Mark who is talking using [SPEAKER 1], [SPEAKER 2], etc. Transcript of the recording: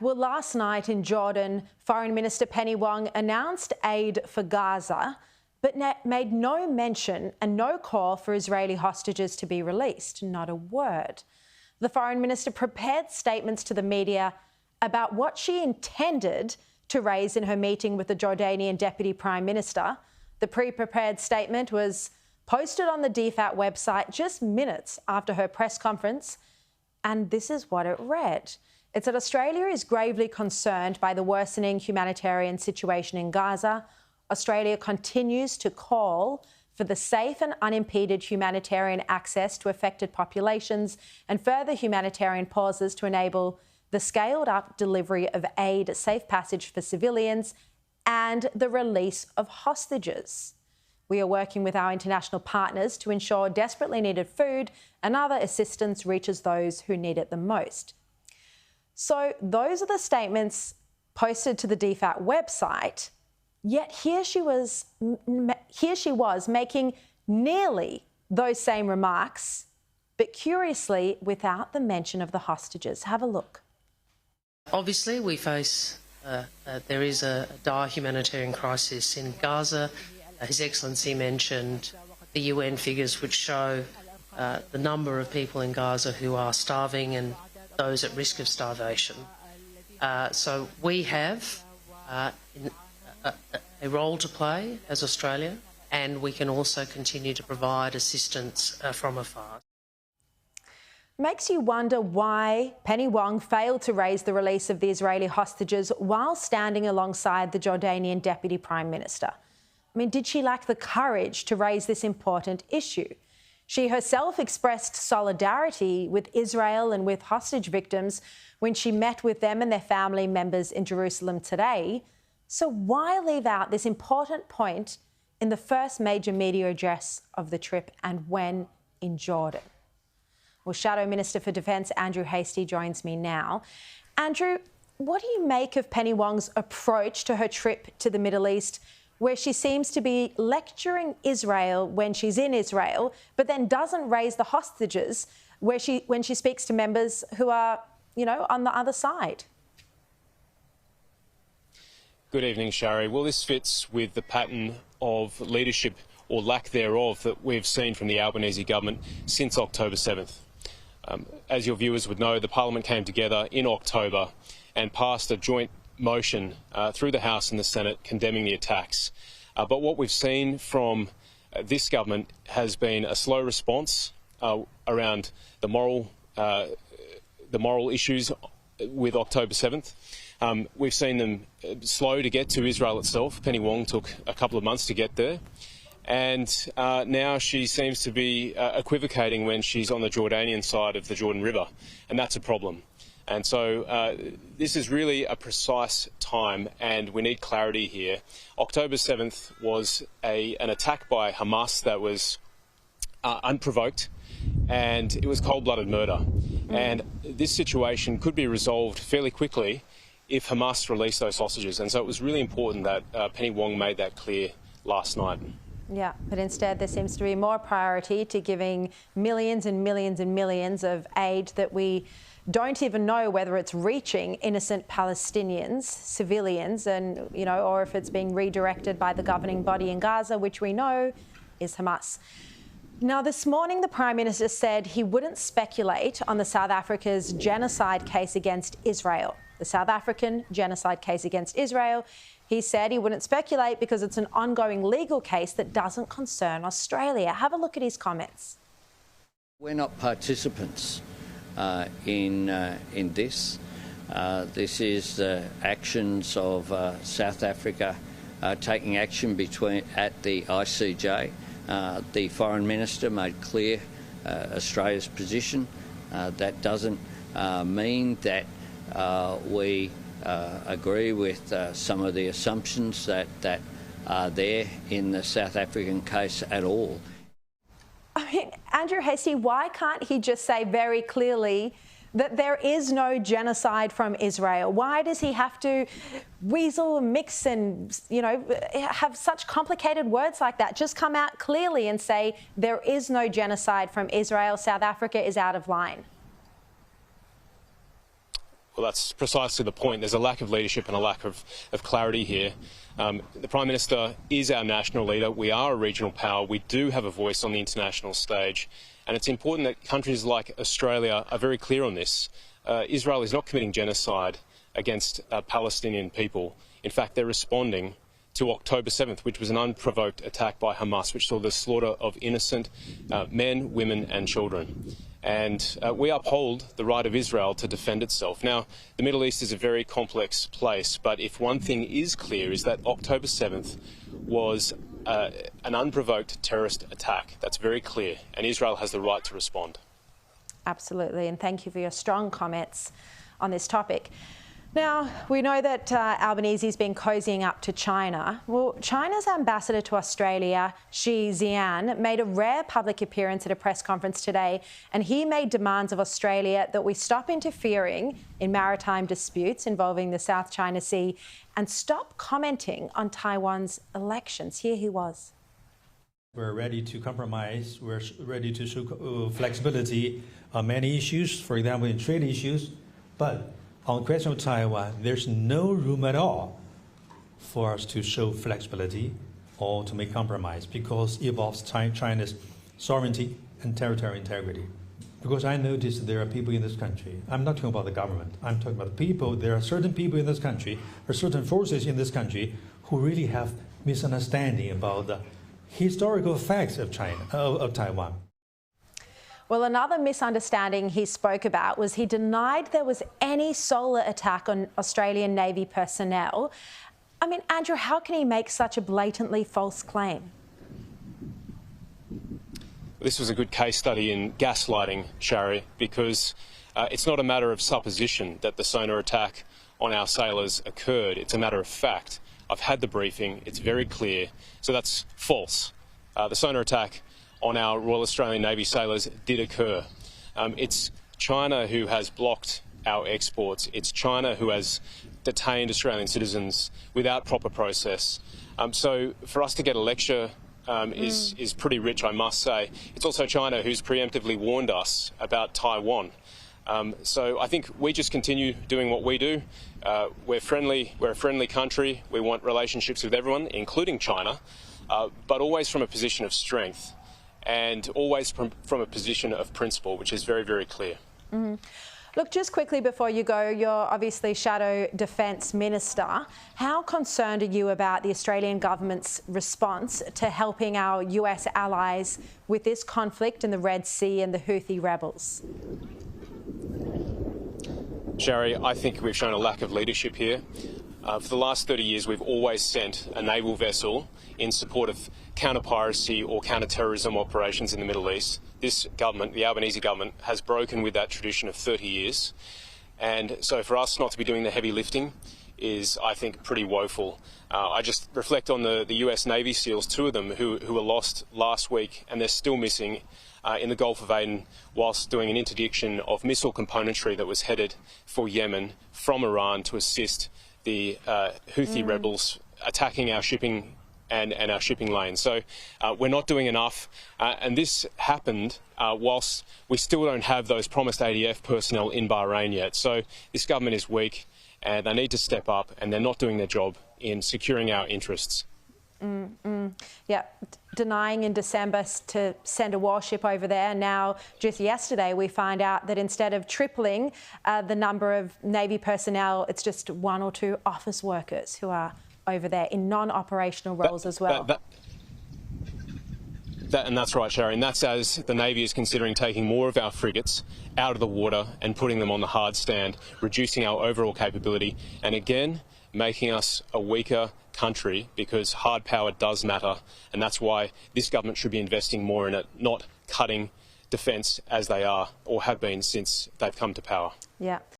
[SPEAKER 1] Well, last night in Jordan, Foreign Minister Penny Wong announced aid for Gaza, but made no mention and no call for Israeli hostages to be released. Not a word. The Foreign Minister prepared statements to the media about what she intended to raise in her meeting with the Jordanian Deputy Prime Minister. The pre-prepared statement was posted on the DFAT website just minutes after her press conference, and this is what it read. It said Australia is gravely concerned by the worsening humanitarian situation in Gaza. Australia continues to call for the safe and unimpeded humanitarian access to affected populations and further humanitarian pauses to enable the scaled-up delivery of aid, safe passage for civilians and the release of hostages. We are working with our international partners to ensure desperately needed food and other assistance reaches those who need it the most. So those are the statements posted to the DFAT website, yet here she was making nearly those same remarks, but curiously without the mention of the hostages. Have a look.
[SPEAKER 2] Obviously, we face, there is a dire humanitarian crisis in Gaza. His Excellency mentioned the UN figures which show the number of people in Gaza who are starving and those at risk of starvation. So we have a role to play as Australia, and we can also continue to provide assistance from afar.
[SPEAKER 1] Makes you wonder why Penny Wong failed to raise the release of the Israeli hostages while standing alongside the Jordanian Deputy Prime Minister. I mean, did she lack the courage to raise this important issue? She herself expressed solidarity with Israel and with hostage victims when she met with them and their family members in Jerusalem today. So why leave out this important point in the first major media address of the trip, and when in Jordan? Well, Shadow Minister for Defence Andrew Hastie joins me now. Andrew, what do you make of Penny Wong's approach to her trip to the Middle East, where she seems to be lecturing Israel when she's in Israel, but then doesn't raise the hostages when she speaks to members who are, on the other side?
[SPEAKER 3] Good evening, Sharri. Well, this fits with the pattern of leadership or lack thereof that we've seen from the Albanese government since October 7th. As your viewers would know, the Parliament came together in October and passed a joint motion through the House and the Senate condemning the attacks. But what we've seen from this government has been a slow response around the moral issues with October 7th. We've seen them slow to get to Israel itself. Penny Wong took a couple of months to get there. And now she seems to be equivocating when she's on the Jordanian side of the Jordan River, and that's a problem. And so this is really a precise time, and we need clarity here. October 7th was an attack by Hamas that was unprovoked, and it was cold-blooded murder. And this situation could be resolved fairly quickly if Hamas released those hostages. And so it was really important that Penny Wong made that clear last night.
[SPEAKER 1] Yeah, but instead there seems to be more priority to giving millions and millions and millions of aid that we don't even know whether it's reaching innocent Palestinians, civilians, and, or if it's being redirected by the governing body in Gaza, which we know is Hamas. Now, this morning, the Prime Minister said he wouldn't speculate on the South Africa's genocide case against Israel. The South African genocide case against Israel. He said he wouldn't speculate because it's an ongoing legal case that doesn't concern Australia. Have a look at his comments.
[SPEAKER 4] We're not participants in this. This is the actions of South Africa taking action at the ICJ. The Foreign Minister made clear Australia's position. That doesn't mean that we agree with some of the assumptions that are there in the South African case at all.
[SPEAKER 1] I mean, Andrew Hastie, why can't he just say very clearly that there is no genocide from Israel? Why does he have to weasel and mix and, have such complicated words like that? Just come out clearly and say there is no genocide from Israel. South Africa is out of line.
[SPEAKER 3] Well, that's precisely the point. There's a lack of leadership and a lack of clarity here. The Prime Minister is our national leader. We are a regional power. We do have a voice on the international stage. And it's important that countries like Australia are very clear on this. Israel is not committing genocide against Palestinian people. In fact, they're responding to October 7th, which was an unprovoked attack by Hamas, which saw the slaughter of innocent men, women and children. And we uphold the right of Israel to defend itself. Now, the Middle East is a very complex place, but if one thing is clear is that October 7th was an unprovoked terrorist attack. That's very clear, and Israel has the right to respond.
[SPEAKER 1] Absolutely, and thank you for your strong comments on this topic. Now, we know that Albanese's been cozying up to China. Well, China's ambassador to Australia, Xi Xian, made a rare public appearance at a press conference today, and he made demands of Australia that we stop interfering in maritime disputes involving the South China Sea and stop commenting on Taiwan's elections. Here he was.
[SPEAKER 5] We're ready to compromise. We're ready to show flexibility on many issues, for example, in trade issues, but on the question of Taiwan, there's no room at all for us to show flexibility or to make compromise because it involves China's sovereignty and territorial integrity. Because I noticed there are people in this country, I'm not talking about the government, I'm talking about the people, there are certain people in this country, there are certain forces in this country who really have misunderstanding about the historical facts of Taiwan.
[SPEAKER 1] Well, another misunderstanding he spoke about was he denied there was any solar attack on Australian Navy personnel. I mean, Andrew, how can he make such a blatantly false claim?
[SPEAKER 3] This was a good case study in gaslighting, Sharri, because it's not a matter of supposition that the sonar attack on our sailors occurred. It's a matter of fact. I've had the briefing. It's very clear. So that's false. The sonar attack on our Royal Australian Navy sailors did occur. It's China who has blocked our exports. It's China who has detained Australian citizens without proper process. So for us to get a lecture is pretty rich, I must say. It's also China who's preemptively warned us about Taiwan. So I think we just continue doing what we do. We're a friendly country. We want relationships with everyone, including China, but always from a position of strength. And always from a position of principle, which is very, very clear.
[SPEAKER 1] Mm-hmm. Look, just quickly before you go, you're obviously Shadow Defence Minister. How concerned are you about the Australian government's response to helping our US allies with this conflict in the Red Sea and the Houthi rebels?
[SPEAKER 3] Sharri, I think we've shown a lack of leadership here. For the last 30 years, we've always sent a naval vessel in support of counter-piracy or counter-terrorism operations in the Middle East. This government, the Albanese government, has broken with that tradition of 30 years. And so for us not to be doing the heavy lifting is, I think, pretty woeful. I just reflect on the US Navy SEALs, two of them who were lost last week, and they're still missing in the Gulf of Aden whilst doing an interdiction of missile componentry that was headed for Yemen from Iran to assist the Houthi rebels attacking our shipping and our shipping lanes. So we're not doing enough, and this happened whilst we still don't have those promised ADF personnel in Bahrain yet. So this government is weak, and they need to step up, and they're not doing their job in securing our interests.
[SPEAKER 1] Yeah, denying in December to send a warship over there. Now, just yesterday, we find out that instead of tripling the number of Navy personnel, it's just 1 or 2 office workers who are over there in non-operational roles as well.
[SPEAKER 3] And that's right, Sharri, and that's as the Navy is considering taking more of our frigates out of the water and putting them on the hard stand, reducing our overall capability, and again, making us a weaker country because hard power does matter, and that's why this government should be investing more in it, not cutting defence as they are or have been since they've come to power.
[SPEAKER 1] Yeah.